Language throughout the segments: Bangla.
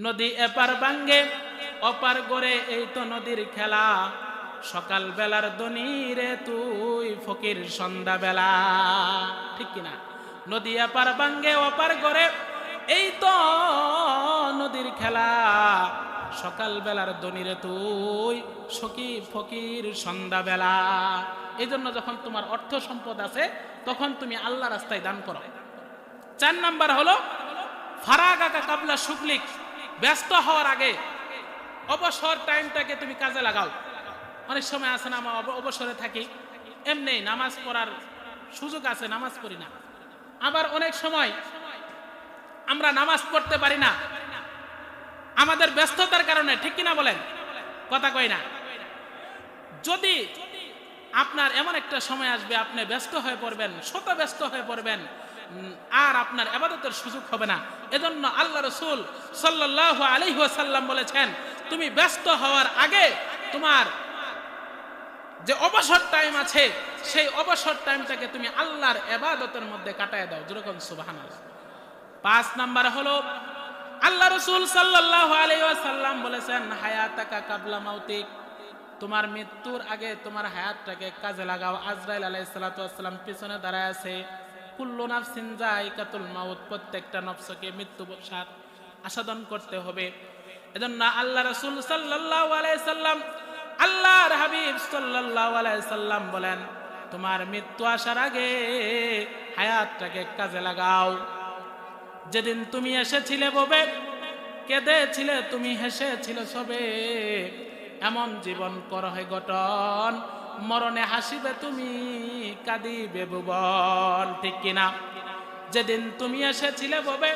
নদী এপার ভাঙ্গে অপার গড়ে, এই তো নদীর খেলা। সকাল বেলার দনি রে তুই ফকির সন্ধ্যা বেলা। ঠিক কিনা? নদী এপার ভাঙ্গে অপার গড়ে, এই তো নদীর খেলা। সকাল বেলার দনি রে তুই ফকির সন্ধ্যা বেলা। এই জন্য যখন তোমার অর্থ সম্পদ আছে তখন তুমি আল্লাহ রাস্তায় দান করো। 4 নাম্বার হলো ফারাগাকা কাবলা শুকলিক, ব্যস্ত হওয়ার আগে অবসর টাইমটাকে তুমি কাজে লাগাও। অনেক সময় আছে না, আমরা অবসরে থাকি, এমনি নামাজ পড়ার সুযোগ আছে, নামাজ পড়ি না। আবার অনেক সময় আমরা নামাজ পড়তে পারি না আমাদের ব্যস্ততার কারণে। ঠিক কিনা বলেন? কথা কই না? যদি আপনার এমন একটা সময় আসবে আপনি ব্যস্ত হয়ে পড়বেন, শত ব্যস্ত হয়ে পড়বেন, আর আপনার ইবাদতের সুযোগ হবে না। এজন্য আল্লাহ রাসূল সাল্লাল্লাহু আলাইহি ওয়াসাল্লাম বলেছেন, তুমি ব্যস্ত হওয়ার আগে তোমার যে অবসর টাইম আছে সেই অবসর টাইমটাকে তুমি আল্লাহর ইবাদতের মধ্যে কাটায় দাও। যেরকম সুবহানাল্লাহ। 5 নাম্বার হলো আল্লাহ রাসূল সাল্লাল্লাহু আলাইহি ওয়াসাল্লাম বলেছেন, হায়াতাকা কাবলা মাউতিক, তোমার মৃত্যুর আগে তোমার হায়াতটাকে কাজে লাগাও। আজরাইল আলাইহিস সালাতু ওয়াস সালাম পিছনে দাঁড়ায় আছে। কুল্লু নাফসিন যায়িকাতুল মাউত, প্রত্যেকটা নফসকে মৃত্যু স্বাদ আস্বাদন করতে হবে। এজন্য আল্লাহ রাসূল সাল্লাল্লাহু আলাইহি সাল্লাম, আল্লাহর হাবিব সাল্লাল্লাহু আলাইহি সাল্লাম বলেন, তোমার মৃত্যু আসার আগে হায়াতটাকে কাজে লাগাও। যেদিন তুমি এসেছিলে ববে, কেঁদেছিলে তুমি, হেসেছিলে সবে, এমন জীবন করহে গঠন, মরণে হাসিবে তুমি, কাঁদিবে ভুবন। ঠিক কিনা? যেদিন তুমি এসেছিলে ববে,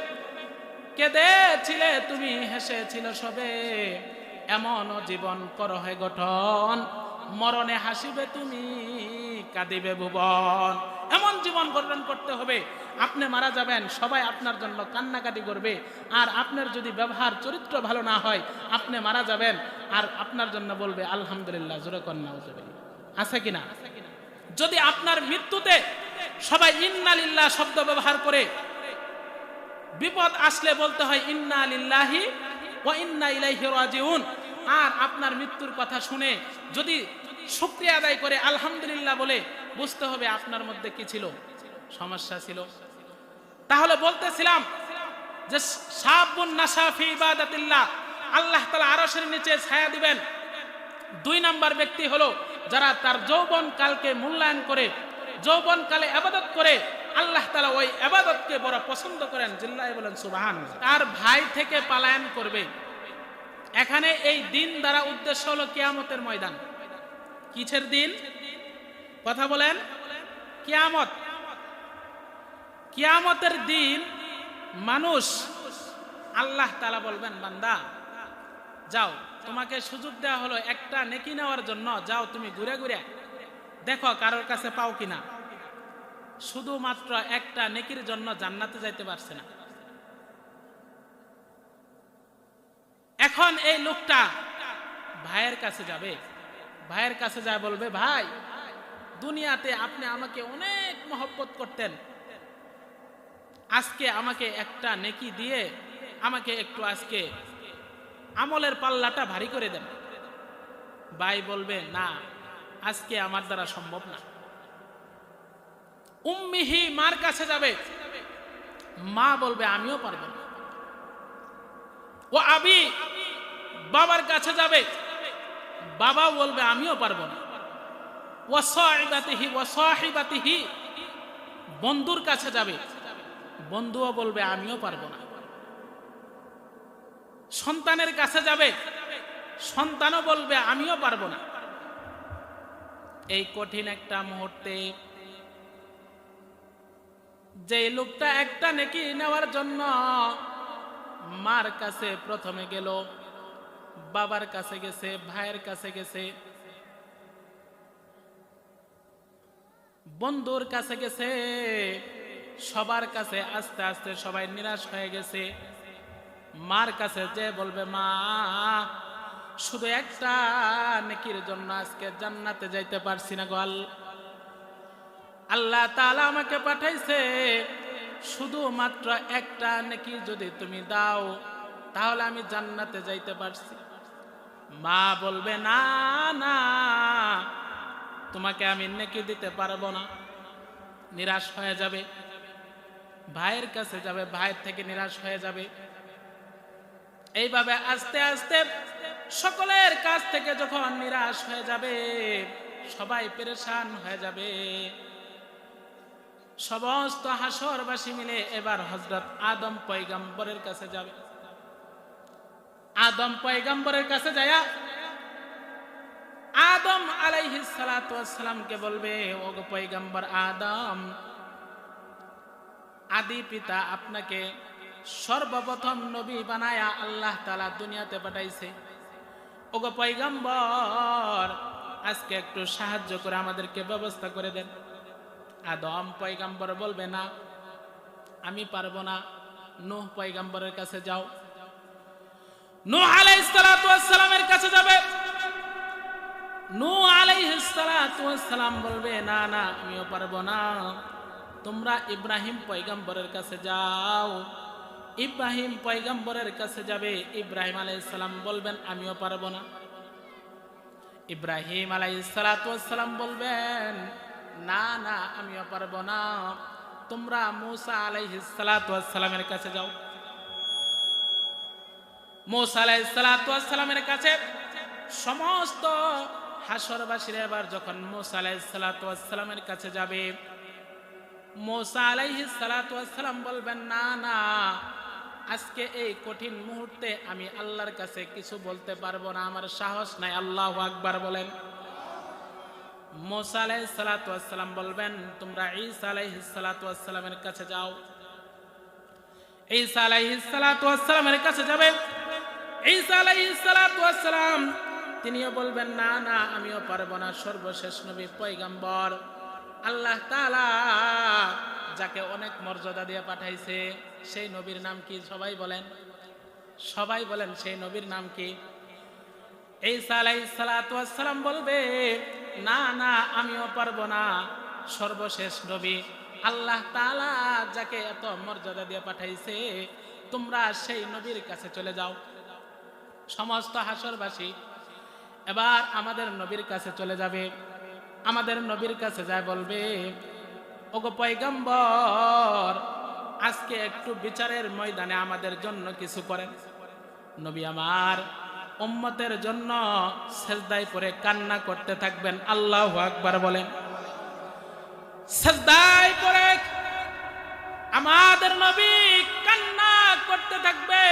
কেঁদেছিলে তুমি, হেসেছিলে সবে, এমন জীবন করহে গঠন, মরণে হাসিবে তুমি, কাঁদিবে ভুবন। এমন জীবন গঠন করতে হবে, আপনি মারা যাবেন, সবাই আপনার জন্য কান্নাকাটি করবে। আর আপনার যদি ব্যবহার চরিত্র ভালো না হয়, আপনি মারা যাবেন আর আপনার জন্য বলবে আলহামদুলিল্লাহ, জোরে কন্যা আছে কিনা? যদি আপনার মৃত্যুতে সবাই ইন্না লিল্লাহ শব্দ ব্যবহার করে, বিপদ আসলে বলতে হয় ইন্না লিল্লাহি ওয়া ইন্না ইলাইহি রাজিউন, আর আপনার মৃত্যুর কথা শুনে যদি শুকরিয়া আদায় করে আলহামদুলিল্লাহ বলে, বুঝতে হবে আপনার মধ্যে কি ছিল, সমস্যা ছিল। তাহলে বলতেছিলাম যে শাবুন নাশা ফি ইবাদাতিল্লাহ, আল্লাহ তাআলা আরশের নিচে ছায়া দিবেন। 2 নাম্বার ব্যক্তি হলো যারা তার যৌবন কালকে মূল্যায়ন করে, যৌবন কালে ইবাদত করে, আল্লাহ তাআলা ওই ইবাদতকে বড় পছন্দ করেন। জিল্লাহে বলেন সুবহানাল্লাহ। তার ভাই থেকে পলায়ন করবে। এখানে এই দিন দ্বারা উদ্দেশ্য হলো কিয়ামতের ময়দান। কিসের দিন? কথা বলেন। কিয়ামত। কিয়ামতের দিন মানুষ, আল্লাহ তাআলা বলবেন, বান্দা যাও, তোমাকে সুযোগ দেওয়া হলো একটা নেকি নেওয়ার জন্য, যাও তুমি ঘুরে ঘুরে দেখো কারোর কাছে পাও কিনা। শুধুমাত্র একটা নেকির জন্য জান্নাতে যাইতে পারছে না। এখন এই লোকটা ভাইয়ের কাছে যাবে, ভাইয়ের কাছে যায় বলবে, ভাই দুনিয়াতে আপনি আমাকে অনেক মহব্বত করতেন, আজকে আমাকে একটা নেকি দিয়ে আমাকে একটু আজকে আমলের পাল্লাটা ভারী করে দেন। ভাই বলবে, না, আজকে আমার দ্বারা সম্ভব না। উম্মিহি, মার কাছে যাবে, মা বলবে, আমিও পারবো না। ও আবি, বাবার কাছে যাবে, বাবা বলবে, আমিও পারবো না। ও সাহিবাতিহি, বন্ধুর কাছে যাবে, বন্ধুও বলবে, আমিও পারবো না। সন্তানের কাছে যাবে, সন্তানও বলবে, আমিও পারবো না। এই কঠিন একটা মুহূর্তে যে লোকটা একটা নেকি নেওয়ার জন্য মার কাছে প্রথমে গেল, বাবার কাছে গেছে, ভাইয়ের কাছে গেছে, বন্ধুর কাছে গেছে, সবার কাছে আস্তে আস্তে সবাই নিরাশ হয়ে গেছে। মার কাছে যে বলবে, মা শুধু একটা নেকির জন্য আজকে জান্নাতে যাইতে পারছি না গো, আল্লাহ তাআলা আমাকে পাঠাইছে, শুধুমাত্র একটা নেকি যদি তুমি দাও তাহলে আমি জান্নাতে যাইতে পারছি। মা বলবে না না, তোমাকে আমি নেকি দিতে পারবো না। নিরাশ হয়ে যাবে, ভাইয়ের কাছে যাবে, ভাইয়ের থেকে নিরাশ হয়ে যাবে। এইভাবে আস্তে আস্তে সকলের কাছ থেকে যখন নিরাশ হয়ে যাবে, সবাই পেরেশান হয়ে যাবে, সমস্ত হাসরবাসী মিলে এবার হযরত আদম পয়গম্বরের কাছে যাবে। আদম পয়গম্বরের কাছে যায় আদম আলাইহিস সালাতু ওয়াস সালামকে বলবে, ওগো পয়গম্বর আদম, আদি পিতা আপনাকে সর্বপ্রথম নবী বানায়া আল্লাহ তাআলা দুনিয়াতে পাঠাইছে। ওগো পয়গম্বর, আজকে একটু সাহায্য করে আমাদেরকে ব্যবস্থা করে দেন। আদম পয়গম্বর বলবে না, আমি পারবো না। নূহ পয়গম্বরের কাছে যাও। নূহ আলাইহিস সালাতু ওয়াস সালামের কাছে যাবে। নূহ আলাইহিস সালাতু ওয়াস সালাম বলবে, না না, আমিও পারবো না। তোমরা ইব্রাহিম পয়গম্বরের কাছে যাও। ইব্রাহিম পয়গম্বরের কাছে যাবে। ইব্রাহিম আলাইহিস সালাম বলবেন, আমিও পারবো না। ইব্রাহিম আলাইহিস সালাতু ওয়াস সালাম বলবেন, না না, আমিও পারবো না। তোমরা মূসা আলাইহিস সালাতু ওয়াস সালামের কাছে যাও। মূসা আলাইহিস সালাতু ওয়াস সালামের কাছে সমস্ত হাসরবাসীরা এবার যখন মূসা আলাইহিস সালাতু ওয়াস সালামের কাছে যাবে, মূসা আলাইহিস সালাতু ওয়াস সালাম বলবেন, না না, আজকে এই কঠিন মুহূর্তে আমি আল্লাহর কাছে কিছু বলতে পারবো না, আমার সাহস নাই। আল্লাহু আকবার বলেন। মূসা আলাইহিস সালাতু ওয়াস সালাম বলবেন, তোমরা ঈসা আলাইহিস সালাতু ওয়াস সালামের কাছে যাও। ঈসা আলাইহিস সালাতু ওয়াস সালামের কাছে যাবে। ঈসা আলাইহিস সালাতু ওয়াস সালাম তিনিও বলবেন, না না, আমিও পারবো না। সর্বশেষ নবী পয়গম্বর আল্লাহ তাআলা যাকে অনেক মর্যাদা দিয়ে পাঠাইছে, সেই নবীর নাম কি? সবাই বলেন, সবাই বলেন, সেই নবীর নাম কি? ঈসা আলাইহিস সালাতু ওয়াস সালাম বলবে, না না, আমিও পারবো না। সর্বশেষ নবী আল্লাহ তাআলা যাকে এত মর্যাদা দিয়ে পাঠাইছে, তোমরা সেই নবীর কাছে চলে যাও। সমস্ত হাসরবাসী এবার আমাদের নবীর কাছে চলে যাবে। আমাদের নবীর কাছে যায় বলবে, ওগো পয়গম্বর, আজকে একটু বিচারের ময়দানে আমাদের জন্য কিছু করেন। নবী আমার উম্মতের জন্য সিজদায় পড়ে কান্না করতে থাকবেন। আল্লাহু আকবার বলেন। সিজদায় পড়ে আমাদের নবী কান্না করতে থাকবে।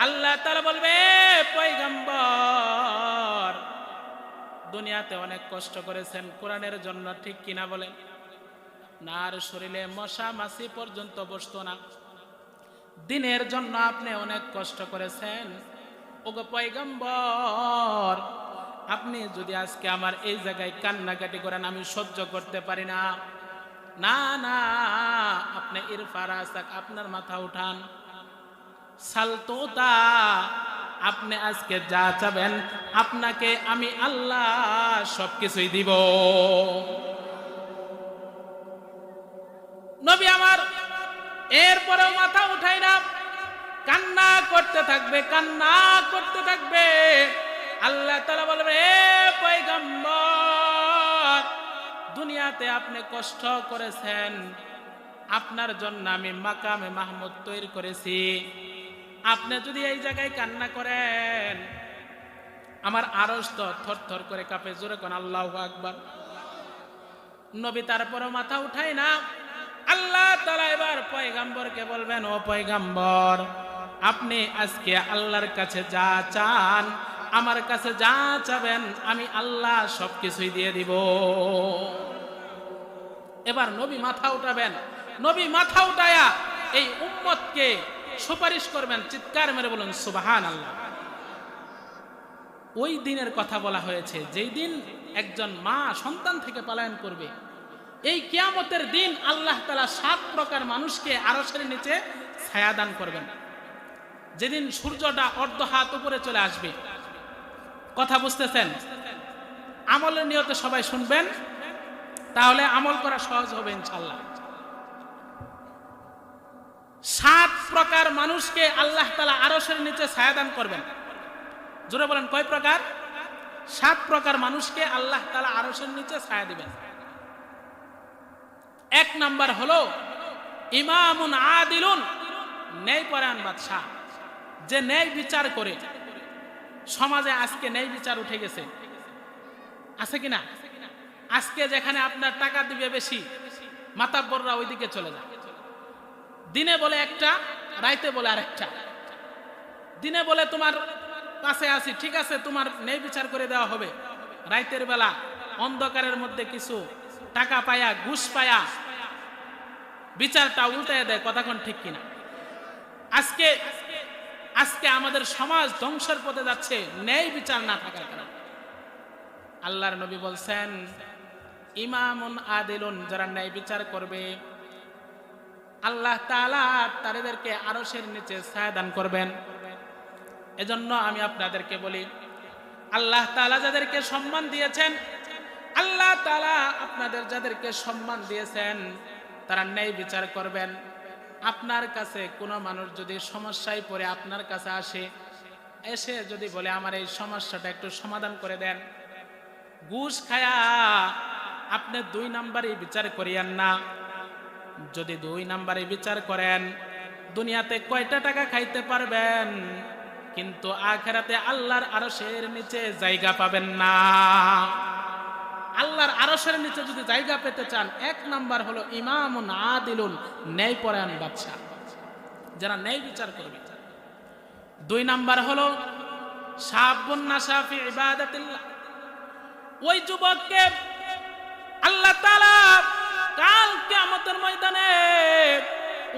আল্লাহ তাআলা বলবে, পয়গম্বর, দুনিয়াতে অনেক কষ্ট করেছেন কোরআনের জন্য, ঠিক কিনা বলেন? নার শরীরে মশা মাছি পর্যন্ত বসতো না। দিনের জন্য আপনি অনেক কষ্ট করেছেন। ওগো পয়গম্বর, আপনি যদি আজকে আমার এই জায়গায় কান্নাকাটি করেন, আমি সহ্য করতে পারি না। না না, আপনি ইরফা রাসাক, আপনার মাথা উঠান। সালতোতা, আপনি আজকে যা চাবেন আপনাকে আমি আল্লাহ সবকিছুই দিব। নবী আমার এরপরেও মাথা উঠাই না, কান্না করতে থাকবে, কান্না করতে থাকবে। আল্লাহ তাআলা বলবে, এ পয়গম্বর, দুনিয়াতে আপনি কষ্ট করেছেন, আপনার জন্য আমি মাকামে মাহমুদ তৈরি করেছি। আপনি যদি এই জায়গায় কান্না করেন, আমার আরশ তো থরথর করে কাঁপে। জোরে কোন আল্লাহু আকবার। নবী তারপরও মাথা উঠায় না। আল্লাহ তাআলা এবার পয়গম্বরকে বলবেন, ও পয়গম্বর, আপনি আজকে আল্লাহর কাছে যা চান, আমার কাছে যা চাবেন, আমি আল্লাহ সবকিছুই দিয়ে দিব। এবার নবী মাথা উঠাবেন। নবী মাথা উঠায়া এই উম্মতকে সুপারিশ করবেন। চিৎকার মেরে বলুন সুবহানাল্লাহ। ওই দিনের কথা বলা হয়েছে, যেই দিন একজন মা সন্তান থেকে পলায়ন করবে। এই কিয়ামতের দিন আল্লাহ তাআলা 7 প্রকার মানুষকে আরশের নিচে ছায়া দান করবেন। যেদিন সূর্যটা অর্ধ হাত উপরে চলে আসবে। কথা বুঝতেছেন? আমলের নিয়তে সবাই শুনবেন, তাহলে আমল করা সহজ হবে ইনশাআল্লাহ। 7 প্রকার মানুষকে আল্লাহ তাআলা আরশের নিচে ছায়া দান করবেন। জোরে বলেন কয় প্রকার? 7 প্রকার মানুষকে আল্লাহ তাআলা আরশের নিচে ছায়া দিবেন। 1 নাম্বার হলো ইমামুন আদিলুন, ন্যায়পরায়ণ বাদশা, যে ন্যায় বিচার করে। সমাজে আজকে ন্যায় বিচার উঠে গেছে, আছে কিনা? আজকে যেখানে আপনার টাকা দিবে বেশি, মাতাব্বররা ওইদিকে চলে যায়। দিনে বলে একটা, রাইতে বলে আরেকটা। দিনে বলে তোমার কাছে আছি, ঠিক আছে, তোমার ন্যায় বিচার করে দেওয়া হবে। রাইতের বেলা অন্ধকারের মধ্যে কিছু টাকা পায়া, ঘুষ পায়া বিচারটা উল্টায় দেয়। কথা কোন ঠিক কিনা? আজকে আজকে আমাদের সমাজ ধ্বংসের পথে যাচ্ছে ন্যায় বিচার না থাকার কারণে। আল্লাহর নবী বলছেন ইমামুন আদিলুন, যারা ন্যায় বিচার করবে আল্লাহ তাআলা তাদেরকে আরশের নিচে ছায়া দান করবেন। এজন্য আমি আপনাদেরকে বলি, আল্লাহ তাআলা যাদেরকে সম্মান দিয়েছেন, আল্লাহ তাআলা আপনাদের যাদেরকে সম্মান দিয়েছেন, তারা ন্যায় বিচার করবেন। আপনার কাছে কোনো মানুষ যদি সমস্যায় পড়ে আপনার কাছে এসে যদি বলে আমার এই সমস্যাটা একটু সমাধান করে দেন, ঘুষ খায়া আপনি 2 নাম্বারে বিচার করিয়েন না। যদি 2 নাম্বারে বিচার করেন, দুনিয়াতে কয়টা টাকা খাইতে পারবেন, কিন্তু আখিরাতে আল্লাহর আরশের নিচে জায়গা পাবেন না। আল্লাহর আরশের নিচে যদি জায়গা পেতে চান, 1 নাম্বার হলো ইমামুন আদিলুন, ন্যায়পরায়ণ বাদশা, যারা ন্যায় বিচার করবে। 2 নাম্বার হলো শাবুন নাশা ফি ইবাদাতিল্লাহ, ওই যুবককে আল্লাহ তাআলা কাল কিয়ামতের ময়দানে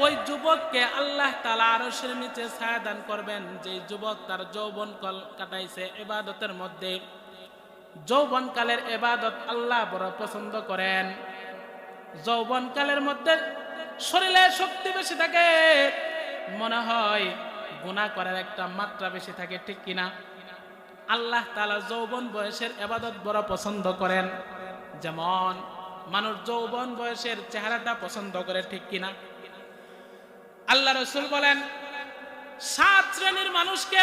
ওই যুবককে আল্লাহ তাআলা আরশের নিচে ছায়া দান করবেন, যে যুবক তার যৌবনকাল কাটাইছে ইবাদতের মধ্যে। যৌবনকালের ইবাদত আল্লাহ বড় পছন্দ করেন। যৌবনকালের মধ্যে শরীরে শক্তি বেশি থাকে, মনে হয় গুনাহ করার একটা মাত্রা বেশি থাকে, ঠিক কিনা? আল্লাহ তাআলা যৌবন বয়সের ইবাদত বড় পছন্দ করেন। যেমন মানুষ যৌবন বয়সের চেহারাটা পছন্দ করে, ঠিক কিনা? আল্লাহ রাসূল বলেন 7 শ্রেণীর মানুষকে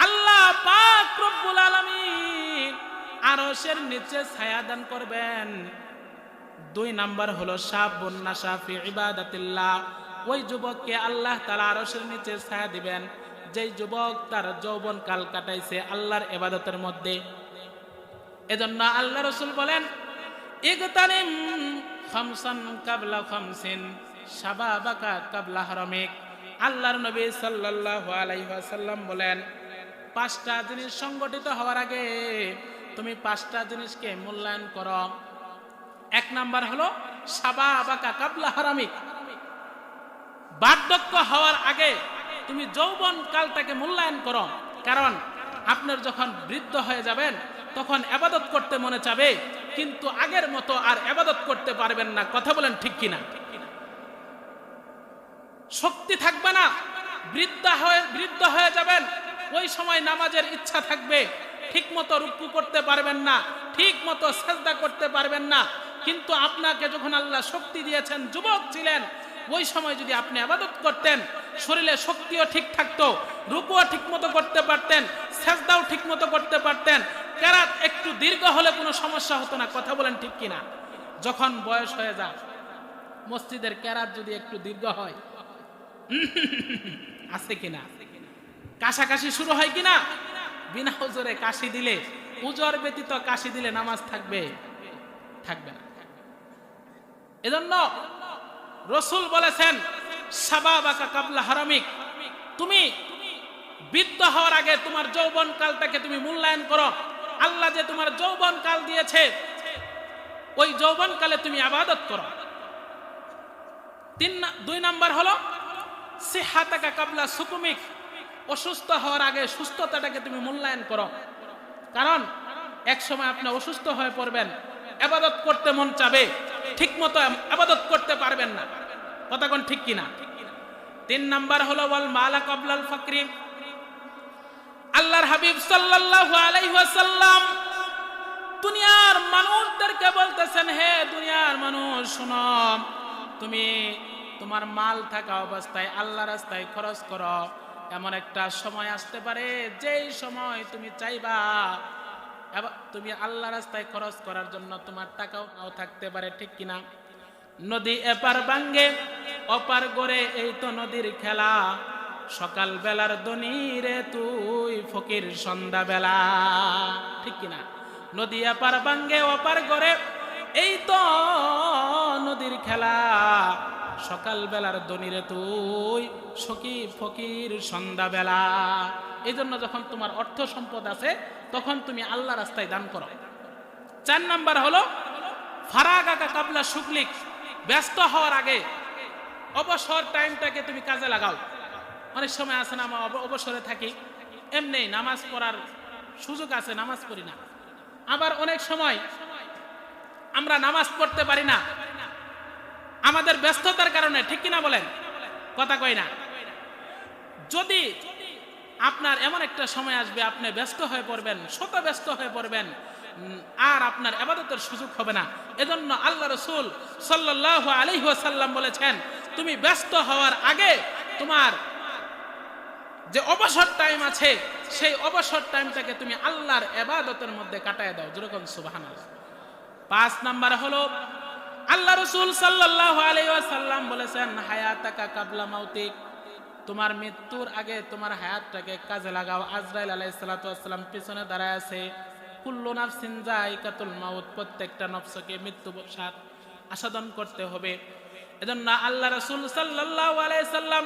আল্লাহ পাক রব্বুল আলামিন আরশের নিচে ছায়া দান করবেন। 2 নাম্বার হলো শাবুন নাশা ফি ইবাদাতিল্লাহ, ওই যুবককে আল্লাহ তাআলা আরশের নিচে ছায়া দিবেন, যেই যুবক তার যৌবন কাল কাটাইছে আল্লাহর ইবাদতের মধ্যে। এজন্য আল্লাহ রাসূল বলেন ইগতানিম খামসান কাবলা খামসিন শাবাবাকা কাবলা হারামিক। আল্লাহর নবী সাল্লাল্লাহু আলাইহি ওয়াসাল্লাম বলেন 5টা জিনিস সংগঠিত হওয়ার আগে তুমি 5টা জিনিসকে মূল্যায়ন করো। 1 নাম্বার হলো শাবাবাকা কাবলা হারামিক, বার্ধক্য হওয়ার আগে তুমি যৌবন কালটাকে মূল্যায়ন করো। কারণ আপনার যখন বৃদ্ধ হয়ে যাবেন তখন ইবাদত করতে মনে চাবে, কিন্তু আগের মতো আর ইবাদত করতে পারবেন না। কথা বলেন ঠিক কিনা? শক্তি থাকবে না, বৃদ্ধ হয়ে যাবেন, ওই সময় নামাজের ইচ্ছা থাকবে, ঠিক মতো রুকু করতে পারবেন না, ঠিক মতো সিজদা করতে পারবেন না। কিন্তু আপনাকে যখন আল্লাহ শক্তি দিয়েছেন, যুবক ছিলেন, ওই সময় যদি আপনি ইবাদত করতেন, শরীরে শক্তিও ঠিক থাকতো, রুকুও ঠিক মতো করতে পারতেন, সিজদাও ঠিক মতো করতে পারতেন, কেরাত একটু দীর্ঘ হলে কোনো সমস্যা হতো না। কথা বলেন ঠিক কিনা? যখন বয়স হয়ে যায়, মসজিদের কেরাত যদি একটু দীর্ঘ হয়, আছে কিনা, কাশাকাশি শুরু হয় কিনা, বিনা উজরে কাশি দিলে, উজর ব্যতীত কাশি দিলে নামাজ থাকবে না। এজন্য রাসূল বলেছেন শাবাবাকা কাবলা হারামিক, তুমি বৃদ্ধ হওয়ার আগে তোমার যৌবন কালটাকে তুমি মূল্যায়ন করো। আল্লাহ যে তোমার যৌবন কাল দিয়েছে, ওই যৌবন কালে তুমি ইবাদত করো। 2 নাম্বার হলো সিহাতাকা কাবলা সুকুমিক, অসুস্থ হওয়ার আগে সুস্থতাটাকে তুমি মূল্যায়ন করো। কারণ এক সময় আপনি অসুস্থ হয়ে পড়বেন, ইবাদত করতে মন চাবে, ঠিক মতো ইবাদত করতে পারবেন না। কথা কোন ঠিক কিনা? 3 নাম্বার হলো ওয়াল মালা কাবলাল ফাকরি। আল্লাহর হাবিব সাল্লাল্লাহু আলাইহি ওয়াসাল্লাম দুনিয়ার মানুষদেরকে বলতেছেন, হে দুনিয়ার মানুষ শোনো, তুমি তোমার মাল থাকা অবস্থায় আল্লাহ রাস্তায় খরচ করো, এমন একটা সময় আসতে পারে যেই সময় তুমি চাইবা তুমি আল্লাহ রাস্তায় খরচ করার জন্য তোমার টাকাও নাও থাকতে পারে, ঠিক কিনা? নদী এপার ভাঙ্গে অপার গড়ে, এই তো নদীর খেলা। সকাল বেলার দনি রে তুই ফকির সন্ধ্যা বেলা, ঠিক কিনা? নদী এপার ভাঙ্গে অপার গড়ে, এই তো নদীর খেলা। সকাল বেলার দনি রে তুই ফকির সন্ধ্যা বেলা। এই জন্য যখন তোমার অর্থ সম্পদ আছে তখন তুমি আল্লাহ রাস্তায় দান করো। 4 নাম্বার হলো ফারাগাকা কাবলা শুকলিক, ব্যস্ত হওয়ার আগে অবসর টাইমটাকে তুমি কাজে লাগাও। অনেক সময় আছে না, আমরা অবসরে থাকি, এমনি নামাজ পড়ার সুযোগ আছে, নামাজ পড়ি না। আবার অনেক সময় আমরা নামাজ পড়তে পারি না আমাদের ব্যস্ততার কারণে, ঠিক কিনা বলেন? কথা কই না? যদি আপনার এমন একটা সময় আসবে আপনি ব্যস্ত হয়ে পড়বেন, শত ব্যস্ত হয়ে পড়বেন, আর আপনার ইবাদতের সুযোগ হবে না। এজন্য আল্লাহ রাসূল সাল্লাল্লাহু আলাইহি ওয়াসাল্লাম বলেছেন, তুমি ব্যস্ত হওয়ার আগে তোমার যে অবসর টাইম আছে সেই অবসর টাইমটাকে তুমি আল্লাহর ইবাদতের মধ্যে কাটায় দাও। যেরকম সুবহানাল্লাহ। 5 নাম্বার হলো আল্লাহ রাসূল সাল্লাল্লাহু আলাইহি ওয়াসাল্লাম বলেছেন, হায়াতাকা কাবলা মাউতিক, তোমার মৃত্যুর আগে তোমার হায়াতটাকে কাজে লাগাও। আজরাইল আলাইহিস সালাতু ওয়াস সালাম পিছনে দাঁড়ায় আছে। কুল্লু নাফসিন যায়িকাতুল মাউত, প্রত্যেকটা নফসকে মৃত্যু স্বাদ আস্বাদন করতে হবে। এজন্য আল্লাহ রাসূল সাল্লাল্লাহু আলাইহি সাল্লাম,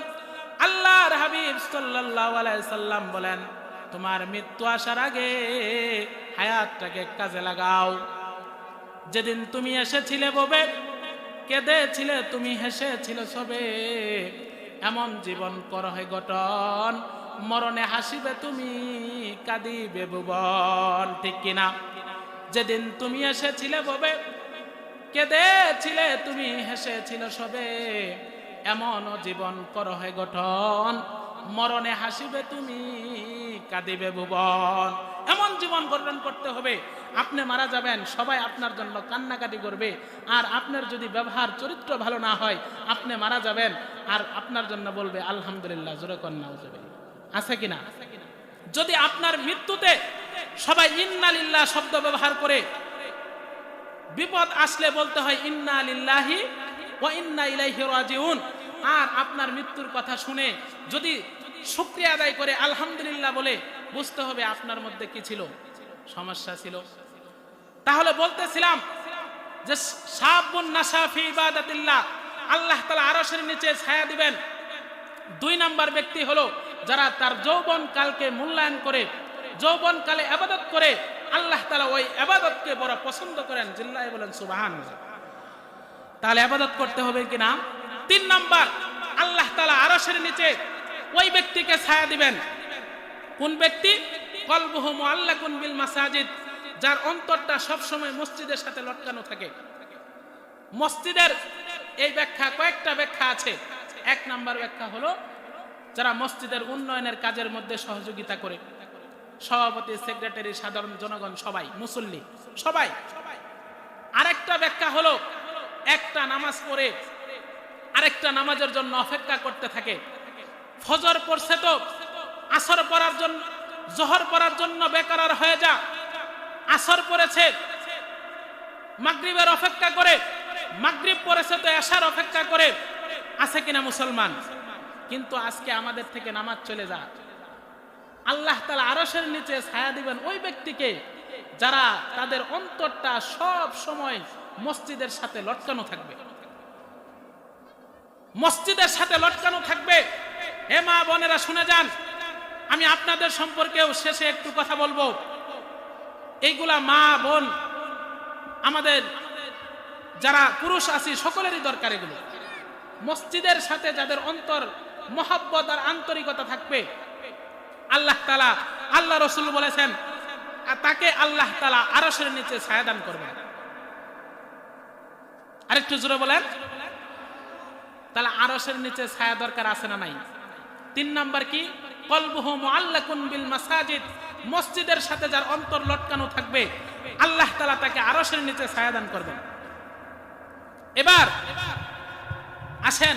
আল্লাহর হাবিব সাল্লাল্লাহু আলাইহি সাল্লাম বলেন, তোমার মৃত্যু আসার আগে হায়াতটাকে কাজে লাগাও। যেদিন তুমি এসেছিলে ববে, কেঁদেছিলে তুমি, হেসেছিলে সবে, এমন জীবন করো হে গঠন, মরণে হাসিবে তুমি, কাঁদিবে ভুবন, ঠিক কিনা? যেদিন তুমি এসেছিলে ববে, কেঁদেছিলে তুমি, হেসেছিলে সবে, এমন জীবন করো হে গঠন, মরণে হাসিবে তুমি, কাঁদিবে ভুবন। এমন জীবন গঠন করতে হবে, আপনি মারা যাবেন, সবাই আপনার জন্য কান্নাকাটি করবে। আর আপনার যদি ব্যবহার চরিত্র ভালো না হয়, আপনি মারা যাবেন আর আপনার জন্য বলবে আলহামদুলিল্লাহ, জোরে কন্যা আছে কিনা? যদি আপনার মৃত্যুতে সবাই ইন্না লিল্লাহ শব্দ ব্যবহার করে, বিপদ আসলে বলতে হয় ইন্না লিল্লাহি ওয়া ইন্না ইলাইহি রাজিউন, আর আপনার মৃত্যুর কথা শুনে যদি শুকরিয়া আদায় করে আলহামদুলিল্লাহ বলে, বুঝতে হবে আপনার মধ্যে কি ছিল, সমস্যা ছিল। তাহলে বলতেছিলাম যে শাবুন নাশা ফি ইবাদাতিল্লাহ, আল্লাহ তাআলা আরশের নিচে ছায়া দিবেন। 2 নাম্বার ব্যক্তি হলো যারা তার যৌবন কালকে মূল্যায়ন করে, যৌবন কালে ইবাদত করে, আল্লাহ তাআলা ওই ইবাদতকে বড় পছন্দ করেন। জিল্লাহি বলেন সুবহানাল্লাহ। তাহলে ইবাদত করতে হবে কিনা? 3 নাম্বার, আল্লাহ তাআলা আরশের নিচে ওই ব্যক্তিকে ছায়া দিবেন। কোন ব্যক্তি? কলবুহু মুআল্লাকুন বিল মাসাজিদ, যার অন্তরটা সব সময় মসজিদের সাথে লটকানো থাকে। মসজিদের এই ব্যাখ্যা, কয়েকটা ব্যাখ্যা আছে। 1 নাম্বার ব্যাখ্যা হলো যারা মসজিদের উন্নয়নের কাজের মধ্যে সহযোগিতা করে, সভাপতি, সেক্রেটারি, সাধারণ জনগণ, সবাই, মুসল্লি সবাই। আরেকটা ব্যাখ্যা হলো একটা নামাজ পড়ে আরেকটা নামাজের জন্য অপেক্ষা করতে থাকে। ফজর পড়ছে তো আসর পড়ার জন্য, জোহর পড়ার জন্য বেকার হয়ে যা, আসর পড়েছে মাগরিবের অপেক্ষা করে, মাগরিব পড়েছে তো এশার অপেক্ষা করে, আছে কিনা মুসলমান? কিন্তু আজকে আমাদের থেকে নামাজ চলে যা। আল্লাহ তাআলা আরশের নিচে ছায়া দিবেন ওই ব্যক্তিকে যারা তাদের অন্তরটা সব সময় মসজিদের সাথে লটকানো থাকবে, মসজিদের সাথে লটকানো থাকবে। হে মা বোনেরা শুনে যান, আমি আপনাদের সম্পর্কেও শেষে একটু কথা বলবো। এইগুলা মা বোন আমাদের যারা পুরুষ আছি সকলেরই দরকার। এগুলো মসজিদের সাথে যাদের অন্তর মহব্বত আর আন্তরিকতা থাকবে, আল্লাহ তাআলা, আল্লাহ রাসূল বলেছেন তাকে আল্লাহ তাআলা আরশের নিচে ছায়া দান করবেন। আরেকটু জোরে বলেন। তাহলে আরশের নিচে ছায়া দরকার আছে না নাই? 3 নাম্বার কি? কলবুহু মুআল্লাকুন বিল মাসাজিদ, মসজিদের সাথে যার অন্তর লটকানো থাকবে, আল্লাহ তাআলা তাকে আরশের নিচে ছায়া দান করবেন। এবার আসেন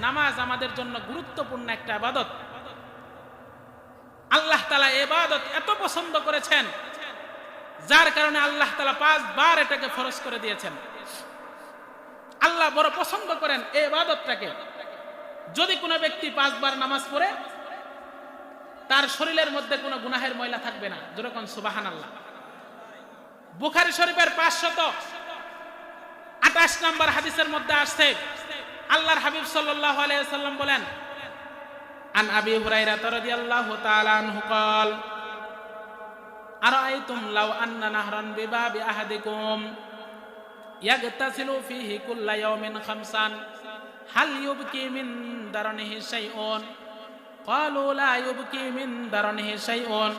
নামাজ আমাদের জন্য গুরুত্বপূর্ণ একটা ইবাদত। আল্লাহ তাআলা ইবাদত এত পছন্দ করেছেন, যার কারণে আল্লাহ তাআলা 5 বার এটাকে ফরজ করে দিয়েছেন। আল্লাহ বড় পছন্দ করেন এই ইবাদতটাকে। যদি কোনো ব্যক্তি 5 বার নামাজ পড়ে, তার শরীরের মধ্যে কোনো গুনাহের ময়লা থাকবে না। যেরকম সুবহানাল্লাহ। বুখারী শরীফের 528 নম্বর হাদিসের মধ্যে আসছে, আল্লাহর হাবিব সাল্লাল্লাহু আলাইহি ওয়াসাল্লাম বলেন, আন আবি হুরায়রা রাদিয়াল্লাহু তাআলা আনহু قال আরাআইতুম লাউ আন্না নাহরান বিবাবি আহাদিকুম ইয়াগতাসিলু ফীহি কুল্লা ইয়াওমিন খামসান হাল ইউবকি মিন দারনিহি শাইউন ক্বালু লা ইউবকি মিন দারনিহি শাইউন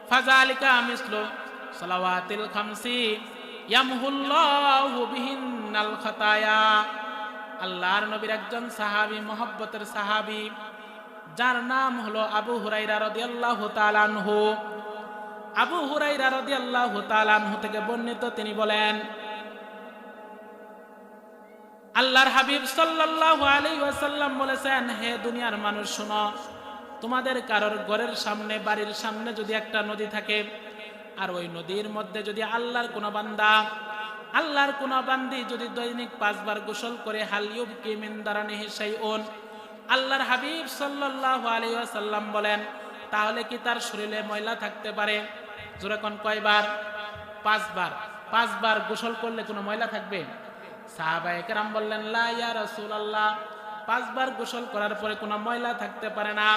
ফাযালিকা মিসলু সালাওয়াতিল খামসি ইয়ামহুল্লাহু বিহিন্নাল খাতায়া। আল্লাহর নবীর একজন সাহাবী, মুহাব্বতের সাহাবী, যার নাম হলো আবু হুরায়রা রাদিয়াল্লাহু তাআলা আনহু। আবু হুরায়রা রাদিয়াল্লাহু তাআলা আনহু থেকে বর্ণিত, তিনি বলেন, আল্লাহর হাবিব সাল্লাল্লাহু আলাইহি ওয়াসাল্লাম বলেছেন, হে দুনিয়ার মানুষ শোনো, তোমাদের কারোর ঘরের সামনে, বাড়ির সামনে যদি একটা নদী থাকে, আর ওই নদীর মধ্যে যদি আল্লাহর কোন বান্দা, আল্লাহর কোন বান্দি যদি দৈনিক 5 বার গোসল করে, হাল ইউবকি মিন দারানিহি শাইউন, আল্লাহর হাবিব সাল্লাল্লাহু আলাইহি ওয়াসাল্লাম বলেন, তাহলে কি তার শরীরে ময়লা থাকতে পারে? যেরকম কয়বার? 5 বার। 5 বার গোসল করলে কোনো ময়লা থাকবে? সাহাবায়ে কেরাম বললেন, লা ইয়া রাসূলুল্লাহ, 5 বার গোসল করার পরে কোনো ময়লা থাকতে পারে না।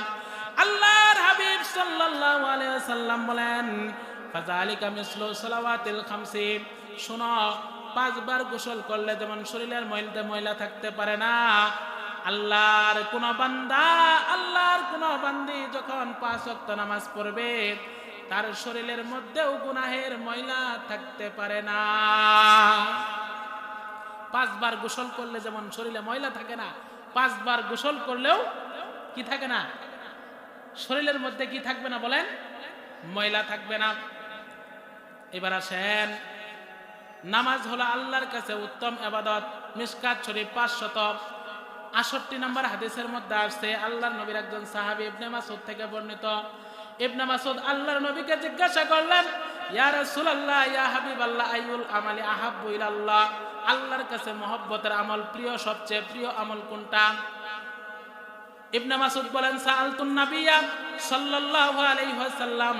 আল্লাহর হাবিব সাল্লাল্লাহু আলাইহি ওয়াসাল্লাম বলেন, ফাযালিকা মিসলু সালাওয়াতিল খামসি, শোনো, 5 বার গোসল করলে যেমন শরীরের ময়লা থাকতে পারে না, আল্লাহর কোন বান্দা, আল্লাহর কোন বান্দি যখন 5 ওয়াক্ত নামাজ পড়বে, তার শরীরের মধ্যেও গুনাহের ময়লা থাকতে পারে না। 5 বার গোসল করলে যেমন শরীরে ময়লা থাকে না, 5 বার গোসল করলেও কি থাকে না? শরীরের মধ্যে কি থাকবে না বলেন? ময়লা থাকবে না। এবার আসেন, নামাজ হলো আল্লাহর কাছে উত্তম ইবাদত। মিশকাত শরীফ 568 নম্বর হাদিসের মধ্যে আসছে, আল্লাহর নবীর একজন সাহাবী ইবনে মাসউদ থেকে বর্ণিত, ইবনে মাসউদ আল্লাহর নবীকে জিজ্ঞাসা করলেন, ইয়া রাসূলুল্লাহ, ইয়া হাবিবাল্লাহ, আইয়ুল আমালি আহাব্বু ইলাল্লাহ, আল্লাহর কাছে মহব্বতের আমল, প্রিয়, সবচেয়ে প্রিয় আমল কোনটা? ইবনে মাসউদ বলেন, সাআলতুন নাবিয়্যা সাল্লাল্লাহু আলাইহি ওয়াসাল্লাম,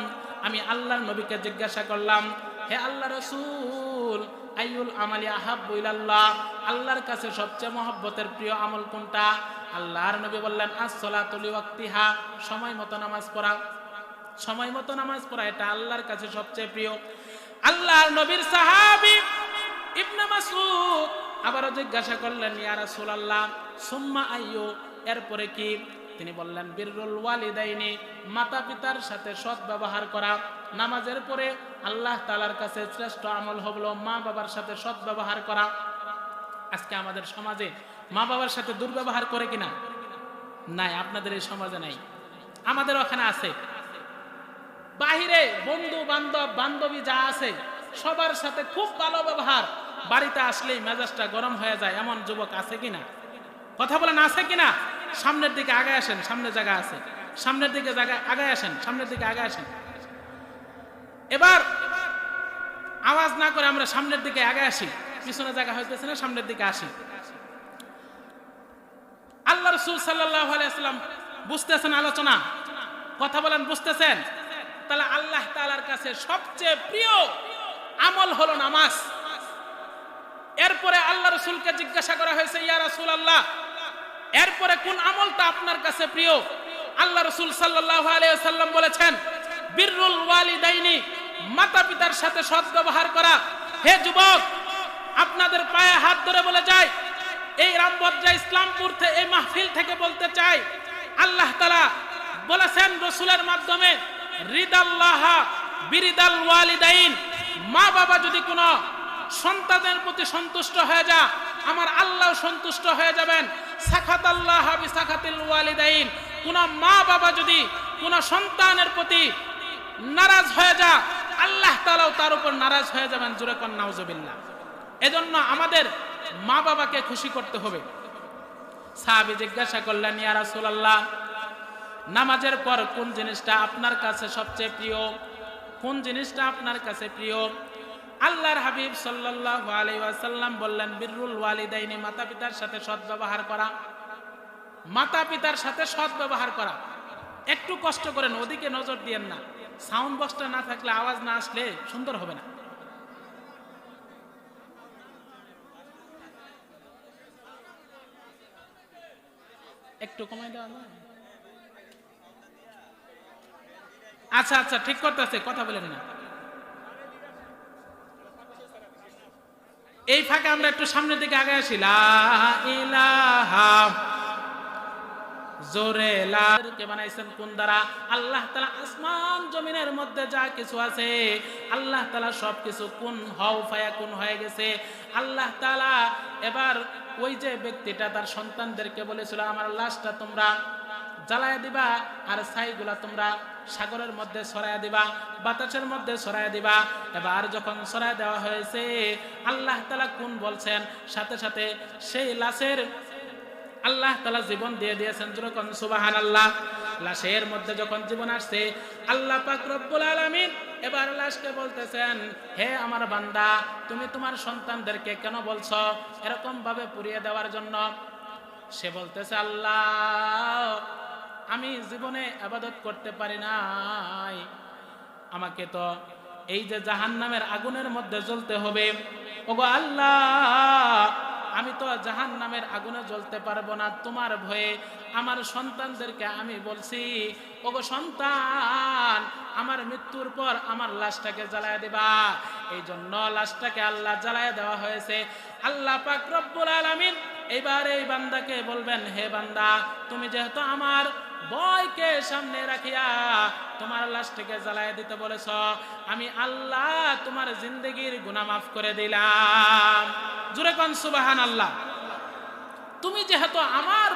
আমি আল্লাহর নবীকে জিজ্ঞাসা করলাম, হে আল্লাহর রাসূল, আইয়ুল আমালি আহাব্বু ইলাল্লাহ, আল্লাহর কাছে সবচেয়ে মহব্বতের প্রিয় আমল কোনটা? আল্লাহর নবী বললেন, আস-সালাতু লিওয়াক্তিহা, সময় মতো নামাজ পড়া। সময় মতো নামাজ পড়া এটা আল্লাহর কাছে সবচেয়ে প্রিয়। আল্লাহর নবীর সাহাবী ইবনে মাসউদ আবারও জিজ্ঞাসা করলেন, ইয়া রাসূলুল্লাহ, সুম্মা আইয়ু, এরপরে কি? তিনি বললেন, বিররুল ওয়ালিদাইনি, মাতা পিতার সাথে সৎ ব্যবহার করা। নামাজের পরে আল্লাহ তাআলার কাছে শ্রেষ্ঠ আমল হলো মা বাবার সাথে সৎ ব্যবহার করা। আজকে আমাদের সমাজে মা বাবার সাথে দুর্ব্যবহার করে কিনা? নাই, আপনাদের এই সমাজে নাই, আমাদের ওখানে আছে। বাহিরে বন্ধু বান্ধব, বান্ধবী যা আছে সবার সাথে খুব ভালো ব্যবহার, বাড়িতে আসলেই মেজাজটা গরম হয়ে যায়, এমন যুবক আছে কিনা? কথা বলেন, আছে কিনা? সামনের দিকে আগে আসেন, সামনে জায়গা আছে, সামনের দিকে আগে আসেন, সামনের দিকে আগে আসেন। এবার আওয়াজ না করে আমরা সামনের দিকে আগে আসি, পিছনে জায়গা হইতেছে না, সামনের দিকে আসি। আল্লাহ রাসূল সাল্লাল্লাহু আলাইহি ওয়াসাল্লাম, বুঝতেছেন আলোচনা? কথা বলেন, বুঝতেছেন? তাহলে আল্লাহ তাআলার কাছে সবচেয়ে প্রিয় আমল হলো নামাজ। এরপরে আল্লাহ রাসূলকে জিজ্ঞাসা করা হয়েছে, ইয়া রাসূলুল্লাহ, এরপরে কোন আমলটা আপনার কাছে প্রিয়? আল্লাহ রাসূল সাল্লাল্লাহু আলাইহি ওয়াসাল্লাম বলেছেন, বিররুল ওয়ালিদাইনি, মাতা পিতার সাথে সৎ ব্যবহার করা। হে যুবক, আপনাদের পায়ে হাত ধরে বলে যায়, এই রামবজ্জা ইসলামপুর থেকে, এই মাহফিল থেকে বলতে চাই, আল্লাহ তাআলা বলেছেন রাসূলের মাধ্যমে, রিদাল্লাহ বিরিদাল ওয়ালিদাইন, মা বাবা যদি কোনো সন্তানের প্রতি সন্তুষ্ট হয়ে যায়, আমার আল্লাহ সন্তুষ্ট হয়ে যাবেন। সাখাতাল্লাহ বিসাখাতিল ওয়ালিদাইন, কোন মা বাবা যদি কোন সন্তানের প্রতি নারাজ হয়ে যায়, আল্লাহ তাআলাও তার উপর নারাজ হয়ে যাবেন। জোরে কোন নাউজুবিল্লাহ। এজন্য আমাদের মা বাবাকে খুশি করতে হবে। সাহাবী জিজ্ঞাসা করলেন, ইয়া রাসূলুল্লাহ, নামাজের পর কোন জিনিসটা আপনার কাছে সবচেয়ে প্রিয়? কোন জিনিসটা আপনার কাছে প্রিয়? আল্লাহর হাবিব সাল্লাল্লাহু আলাইহি ওয়াসাল্লাম বললেন, বিররুল ওয়ালিদাইনি, মাতা পিতার সাথে সৎ ব্যবহার করা। মাতা পিতার সাথে সৎ ব্যবহার করা। একটু কষ্ট করেন, ওদিকে নজর দিয়েন না। সাউন্ড বক্সটা না থাকলে, আওয়াজ না আসলে সুন্দর হবে না। একটু কমাই দেওয়া যায়? আচ্ছা আচ্ছা, ঠিক করতেছে, কথা বলেন না। এই ফাঁকে আমরা একটু সামনের দিকে আগে আসি। লা ইলাহা, জোরে লা। কে বানাইছেন কোন দ্বারা? আল্লাহ তাআলা। আসমান জমিনের মধ্যে যা কিছু আছে আল্লাহ তাআলা সবকিছু কুন হও ফায়াকুন হয়ে গেছে। আল্লাহ তাআলা এবার ওই যে ব্যক্তিটা তার সন্তানদেরকে বলেছিল, আমার লাশটা তোমরা জ্বালায় দিবা আর ছাইগুলা তোমরা সাগরের মধ্যে ছড়ায় দিবা, বাতাসের মধ্যে ছড়ায় দিবা। এবার যখন ছড়ায় দেওয়া হয়েছে, আল্লাহ তাআলা কোন বলছেন, সাথে সাথে সেই লাশের আল্লাহ তাআলা জীবন দিয়ে দিয়েছেন। যখন সুবহানাল্লাহ, লাশের মধ্যে যখন জীবন আসছে, আল্লাহ পাক রব্বুল আলামিন এবার লাশকে বলতেছেন, হে আমার বান্দা, তুমি তোমার সন্তানদেরকে কেন বলছো এরকম ভাবে পুড়িয়ে দেওয়ার জন্য? সে বলতেছে, আল্লাহ, আমি জীবনে ইবাদত করতে পারি নাই, আমাকে তো এই যে জাহান্নামের আগুনের মধ্যে জ্বলতে হবে। ওগো আল্লাহ, আমি তো জাহান্নামের আগুনে জ্বলতে পারবো না, তোমার ভয়ে আমার সন্তানদেরকে আমি বলছি, ওগো সন্তান, আমার মৃত্যুর পর আমার লাশটাকে জ্বালায় দিবা। এই জন্য লাশটাকে আল্লাহ জ্বালায় দেওয়া হয়েছে। আল্লাহ পাক রব্বুল আলামিন এবার এই বান্দাকে বলবেন, হে বান্দা, তুমি যেহেতু আমার ভয়কে সামনে রাখিয়া তোমার লাশটাকে জ্বালায় দিতে বলেছ, আমি আল্লাহ তোমার জিন্দেগির গুনাহ মাফ করে দিলাম। জোরে কোন সুবহানাল্লাহ। তুমি যেহেতু আমার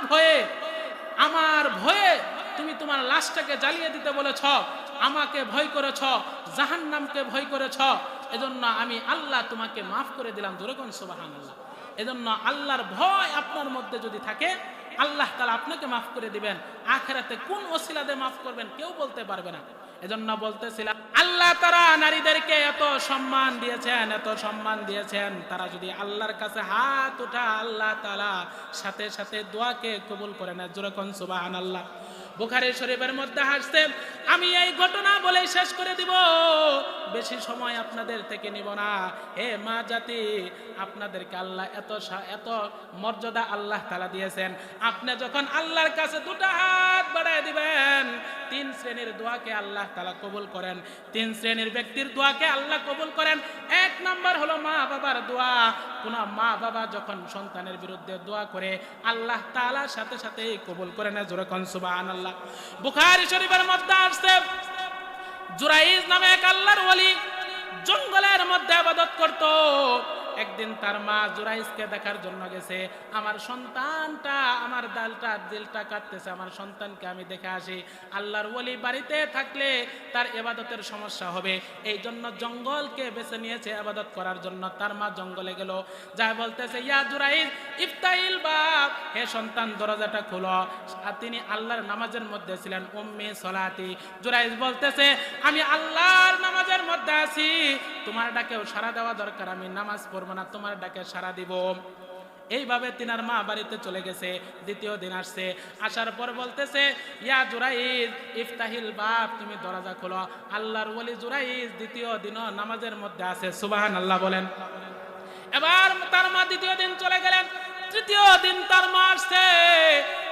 ভয়ে তুমি তোমার লাশটাকে জ্বালিয়ে দিতে বলেছ, আমাকে ভয় করেছ, জাহান্নামকে ভয় করেছ, এজন্য আমি আল্লাহ তোমাকে মাফ করে দিলাম। জোরে কোন সুবহানাল্লাহ। এজন্য আল্লাহর ভয় আপনার মধ্যে যদি থাকে, আল্লাহ তাআলা আপনাকে মাফ করে দিবেন। আখিরাতে কোন ওসিলাতে মাফ করবেন কেউ বলতে পারবে না। এজন্য বলতেছিলাম, আল্লাহ তাআলা নারীদেরকে এত সম্মান দিয়েছেন, তারা যদি আল্লাহর কাছে হাত উঠা, আল্লাহ তাআলা সাথে সাথে দোয়াকে কবুল করে নেয়। জোরে কোন সুবহানাল্লাহ। বুখারী শরীফের মধ্যে আসছে, আমি এই ঘটনা বলে শেষ করে দিব, বেশি সময় আপনাদের থেকে নিব না। হে মা জাতি, আপনাদেরকে আল্লাহ এত মর্যাদা আল্লাহ তাআলা দিয়েছেন। আপনি যখন আল্লাহর কাছে দুটো হাত বাড়ায় দিবেন, 3 শ্রেণীর দোয়াকে আল্লাহ তাআলা কবুল করেন। 3 শ্রেণীর ব্যক্তির দোয়াকে আল্লাহ কবুল করেন। 1 নাম্বার হলো মা বাবার দোয়া। কোন মা বাবা যখন সন্তানের বিরুদ্ধে দোয়া করে, আল্লাহ তাআলা সাথে সাথে কবুল করে নেয়। জোরে কোন সুবহানাল্লাহ। বুখারী শরীফের মধ্যে আসছে, জুরাইজ নামে এক আল্লাহর ওলি জঙ্গলের মধ্যে ইবাদত করত। একদিন তার মা জুরাইজকে দেখার জন্য গেছে, আমার সন্তানটা আমার দিলটা কাটতেছে, আমার সন্তানকে আমি দেখে আসি। আল্লাহর ওলি বাড়িতে থাকলে তার ইবাদতের সমস্যা হবে, এই জন্য জঙ্গলকে বেছে নিয়েছে ইবাদত করার জন্য। তার মা জঙ্গলে গেল, যা বলতেছে, ইয়া জুরাইজ ইফতাহিল বাব, হে সন্তান দরজাটা খুলো। আর তিনি আল্লাহর নামাজের মধ্যে ছিলেন, উম্মি সলাতি। জুরাইজ বলতেছে, আমি আল্লাহর নামাজের মধ্যে আছি, তোমার ডাকেও সাড়া দেওয়া দরকার, আমি নামাজ পড়ব না, তোমার ডাকে সাড়া দিব। এইভাবে তিনার মা বাড়িতে চলে গেছে। দ্বিতীয় দিন আসছে, আসার পর বলতেছে, ইয়া জুরাইজ ইফতাহিল বাব, তুমি দরজা খোলো। আল্লাহর ওলি জুরাইজ দ্বিতীয় দিনও নামাজের মধ্যে আছে। সুবহানাল্লাহ বলেন। এবার তার মা দ্বিতীয় দিন চলে গেলেন। তৃতীয় দিন তার মা আসছে,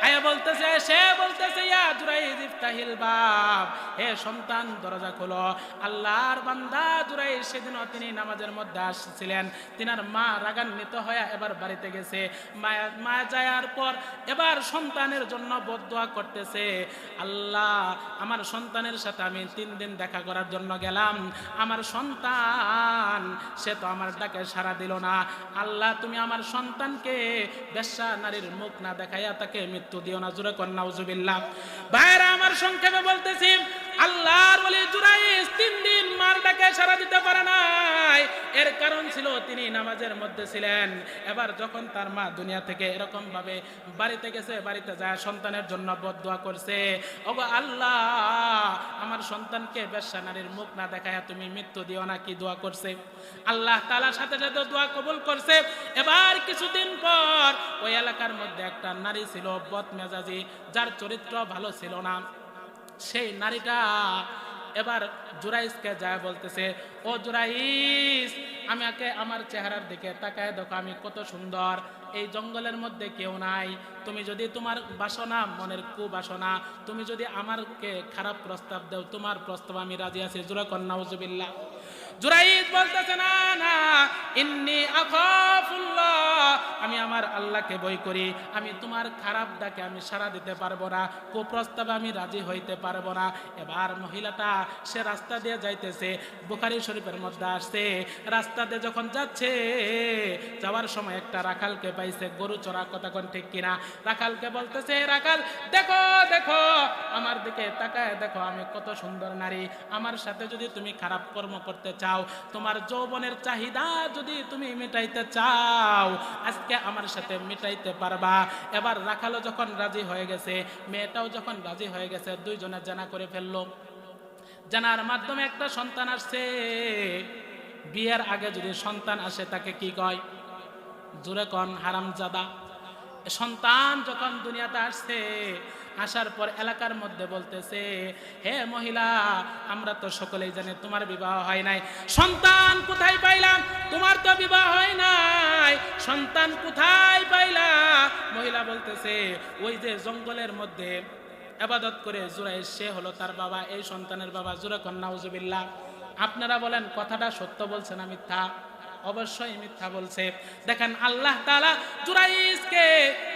আয়া বলতেছে, সে বলতেছে, ইয়া জুরাইজ ইফতাহিল বাব, হে সন্তান দরজা খোলো। আল্লাহর বান্দা জুরাইজ সেদিনও তিনি নামাজের মধ্যে আসছিলেন। তিনার মা রাগান্বিত হয়ে এবার বাড়িতে গেছে। মা যাওয়ার পর এবার সন্তানের জন্য বদদোয়া করতেছে, আল্লাহ, আমার সন্তানের সাথে আমি 3 দিন দেখা করার জন্য গেলাম, আমার সন্তান সে তো আমার ডাকে সাড়া দিল না। আল্লাহ, তুমি আমার সন্তানকে বেশ্যা নারীর মুখ না দেখাইয়া তাকে মৃত্যু দিও না। জোরে কর নাউজুবিল্লাহ। ভাইরা আমার, সংক্ষেপে বলতেছি, আল্লাহর ওলি জুরাইজ 3 দিন মার ডাকে সাড়া দিতে পারে নাই। এর কারণ ছিল তিনি নামাজের মধ্যে ছিলেন। এবার যখন তার মা দুনিয়া থেকে এরকম ভাবে বাড়িতে গেছে, বাড়িতে যায় সন্তানের জন্য বদদোয়া করছে, ওগো আল্লাহ আমার সন্তানকে বেশ্যা নারীর মুখ না দেখায় তুমি মৃত্যু দিও না। কি দোয়া করছে? আল্লাহ তাআলার সাথে সাথে দোয়া কবুল করছে। এবার কিছুদিন পর ওই এলাকার মধ্যে একটা নারী ছিল বদমেজাজি, যার চরিত্র ভালো ছিল না। সেই নারীটা এবার জুরাইজকে যায় বলতেছে, ও জুরাইজ আমাকে আমার চেহারার দিকে তাকায় দেখো আমি কত সুন্দর, এই জঙ্গলের মধ্যে কেউ নাই, তুমি যদি তোমার বাসনা মনের কুবাসনা তুমি যদি আমাকে খারাপ প্রস্তাব দাও তোমার প্রস্তাব আমি রাজি আছি। জোরে কর নাউজুবিল্লাহ। জুরাইজ বলতেছে না না ইন্নী আখাফুল্লাহ, আমি আমার আল্লাহকে ভয় করি, আমি তোমার খারাপ ডাকে আমি সাড়া দিতে পারবো না, কুপ্রস্তাবে আমি রাজি হইতে পারবো না। এবার মহিলাটা সে রাস্তা দিয়ে যাইতেছে, বুখারী শরীফের মধ্যে আসছে, রাস্তা দিয়ে যখন যাচ্ছে যাওয়ার সময় একটা রাখালকে পাইছে, গরু চড়া, কথা কোন ঠিক কিনা? রাখালকে বলতেছে, রাখাল দেখো দেখো আমার দিকে তাকায় দেখো আমি কত সুন্দর নারী, আমার সাথে যদি তুমি খারাপ কর্ম করতে চাও, তোমার যৌবনের চাহিদা যদি তুমি মিটাইতে চাও আজকে আমার সাথে মিটাইতে পারবা। এবার রাখালও যখন রাজি হয়ে গেছে, মেয়েটাও যখন রাজি হয়ে গেছে, দুইজনে জানা করে ফেললো। জানার মাধ্যমে একটা সন্তান আসছে। বিয়ের আগে যদি সন্তান আসে তাকে কি কয়? জোরে কোন হারামজাদা। সন্তান যখন দুনিয়াতে আসছে, আসার পর এলাকার মধ্যে বলতেছে, হে মহিলা আমরা তো সকলেই জানি তোমার বিবাহ হয় নাই, সন্তান কোথায় পাইলাম? তোমার তো বিবাহ হয় নাই, সন্তান কোথায় পাইলা? মহিলা বলতেছে, ওই যে জঙ্গলের মধ্যে ইবাদত করে জুরাইজ সে হলো তার বাবা, এই সন্তানের বাবা। জোরে কর নাউজুবিল্লাহ। আপনারা বলেন কথাটা সত্য বলছে না মিথ্যা? অবশ্যই মিথ্যা বলছে। দেখেন আল্লাহ তাআলা জুরাইজকে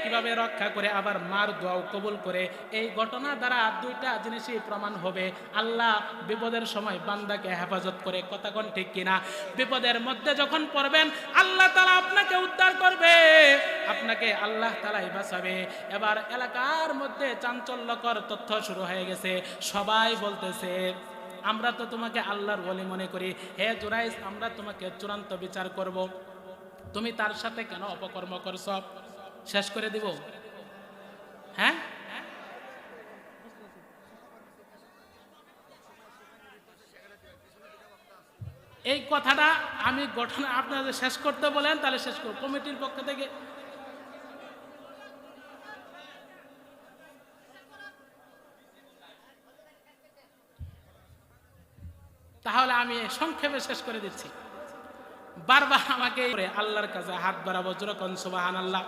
কিভাবে রক্ষা করে আবার মার দোয়াও কবুল করে। এই ঘটনা দ্বারা দুইটা জিনিসই প্রমাণ হবে, আল্লাহ বিপদের সময় বান্দাকে হেফাজত করে। কথা কোন ঠিক কিনা? বিপদের মধ্যে যখন পড়বেন আল্লাহ তাআলা আপনাকে উদ্ধার করবে, আপনাকে আল্লাহ তাআলাই বাঁচাবে। এবার এলাকার মধ্যে চাঞ্চল্যকর তথ্য শুরু হয়ে গেছে। সবাই বলতেছে, আমরা তো তোমাকে আল্লাহর ওলি মনে করি, হে জুরাইজ আমরা তোমাকে চূড়ান্ত বিচার করব, তুমি তার সাথে কেন অপকর্ম করছ? শেষ করে দিব? হ্যাঁ, এই কথাটা আমি ঘটনা আপনাদের শেষ করতে বলেন তাহলে শেষ করব। কমিটির পক্ষ থেকে তাহলে আমি সংক্ষেপে শেষ করে দিচ্ছি। বারবার আমাকে আল্লাহর কাছে হাত বাড়াবো, যেরকম সুবহানাল্লাহ।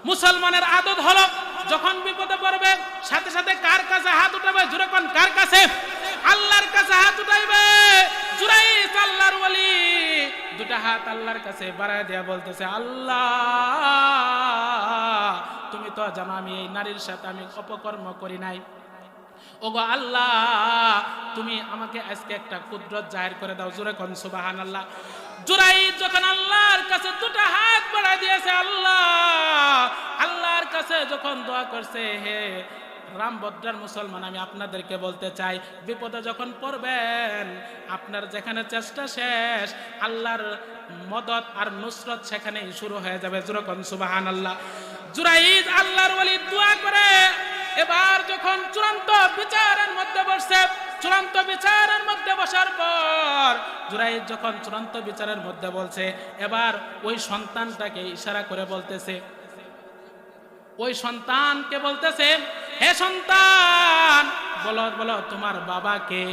মুসলমানের আদত হলো যখন বিপদে পড়বে সাথে সাথে কার কাছে হাত উঠাবে? যেরকম কার কাছে? আল্লাহর কাছে হাত উঠাইবে। জুরাইজ আল্লাহর ওলি দুটা হাত আল্লাহর কাছে বাড়ায় দেয়া বলতেছে, আল্লাহ তুমি তো জানো আমি এই নারীর সাথে আমি অপকর্ম করি নাই, ওগো আল্লাহ তুমি আমাকে আজকে একটা কুদরত জাহির করে দাও। জোরে কোন সুবহানাল্লাহ। জুরাইজ যখন আল্লাহর কাছে দুটো হাত বাড়ায় দিয়েছে, আল্লাহর কাছে যখন দোয়া করছে, হে রামভদ্রার মুসলমান আমি আপনাদেরকে বলতে চাই, বিপদে যখন পড়বেন আপনার যেখানে চেষ্টা শেষ আল্লাহর মদদ আর নুসরত সেখানেই শুরু হয়ে যাবে। জোরে কোন সুবহানাল্লাহ। জুরাইজ আল্লাহর ওলি দোয়া করে এবার যখন চূড়ান্ত বিচারের মধ্যে বসছে, চূড়ান্ত বিচারের মধ্যে বসার পর জুরাইজ যখন চূড়ান্ত বিচারের মধ্যে বলছে, এবার ওই সন্তানটাকে ইশারা করে বলতেছে, ওই সন্তানকে বলতেছে, হে সন্তান বলো বলো তোমার বাবাকে।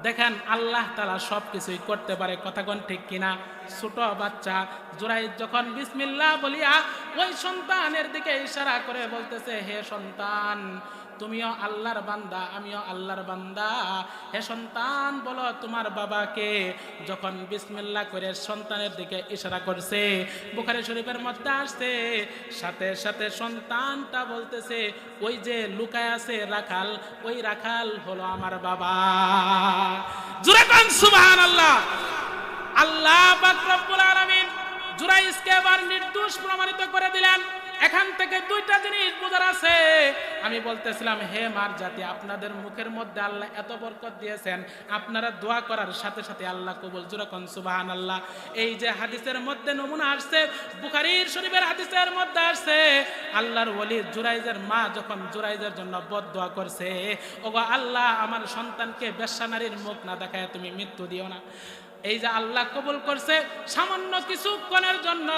দেখেন আল্লাহ তাআলা সবকিছুই করতে পারে। কথা কোন ঠিক কিনা? ছোট বাচ্চা জুরাইজ যখন বিসমিল্লাহ বলিয়া ওই সন্তানের দিকে ইশারা করে বলতেছে, হে সন্তান তুমিও আল্লাহর বান্দা আমিও আল্লাহর বান্দা, হে সন্তান বলো তোমার বাবাকে। যখন বিসমিল্লাহ করে সন্তানের দিকে ইশারা করছে, বুখারী শরীফের মধ্যে আসছে, সাথে সাথে সন্তানটা বলতেছে, ওই যে লুকায় আছে রাখাল, ওই রাখাল হলো আমার বাবা। জোরে কোন সুবহানাল্লাহ। আল্লাহ পাক রব্বুল আলামিন জুরাইজকে এবার নির্দোষ প্রমাণিত করে দিলেন। এখান থেকে দুইটা জিনিস বোঝার আছে। আমি বলতেছিলাম, হে মার জাতি, আপনাদের মুখের মধ্যে আল্লাহ এত বরকত দিয়েছেন, আপনারা দোয়া করার সাথে সাথে আল্লাহ কবুল। জোরে কোন সুবহানাল্লাহ। এই যে হাদিসের মধ্যে নমুনা আসছে, বুখারীর শরীফের হাদিসের মধ্যে আসছে, আল্লাহর ওলি জুরাইজের মা যখন জুরাইজের জন্য বদদোয়া করছে, ওগো আল্লাহ, আমার সন্তানকে বেশ্যা নারীর মুখ না দেখায় তুমি মৃত্যু দিও না। এই যে আল্লাহ কবুল করছে, সামান্য কিছুক্ষণের জন্য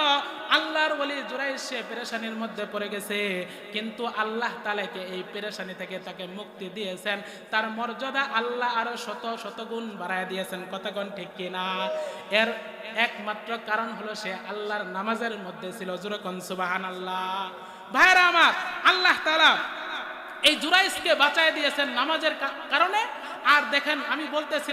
আল্লাহর ওলি জুরাইজ সে পেরেশানির মধ্যে পড়ে গেছে, কিন্তু আল্লাহ তাআলাকে এই পেরেশানি থেকে তাকে মুক্তি দিয়েছেন। তার মর্যাদা আল্লাহ আরো শত শত গুণ বাড়ায় দিয়েছেন। কতক্ষণ ঠিক কিনা? এর একমাত্র কারণ হলো সে আল্লাহর নামাজের মধ্যে ছিল। জোরে কোন সুবহানাল্লাহ। ভাইরা আমার, আল্লাহ তাআলা এই জুরাইজকে বাঁচায় দিয়েছেন নামাজের কারণে। আর দেখেন, আমি বলতেছিলাম